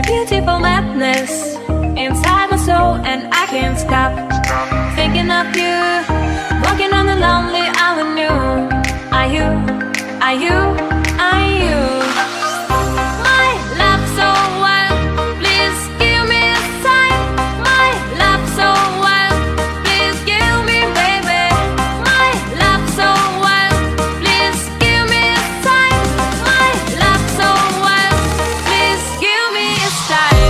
a beautiful madness inside my soul, and I can't stop thinking of you. Walking on the lonely avenue. Are you, are you, are you my love so wild? Please give me a sign. My love so wild. Please give me, baby. My love so wild. Please give me a sign. My love so wild. Please give me a sign.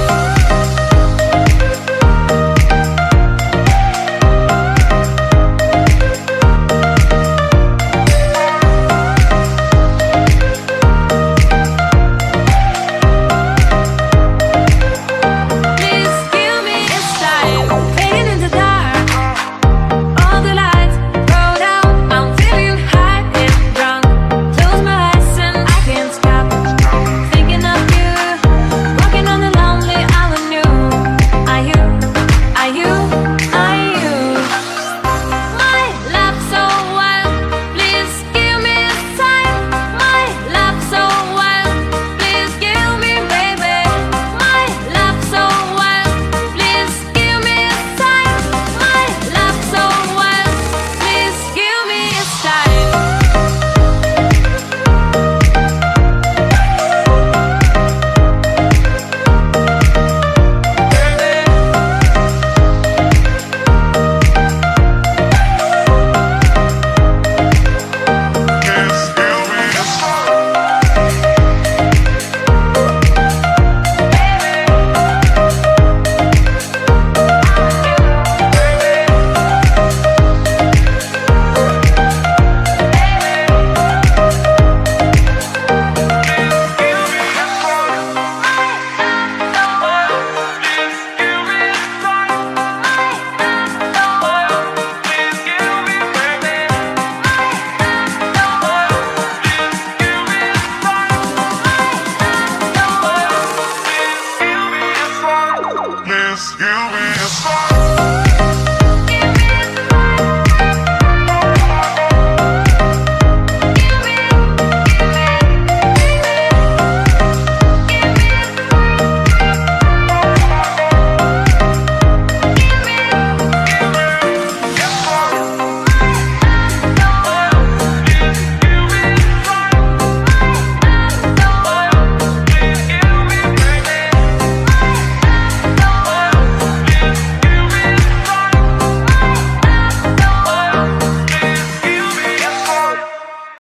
Please give me a sign.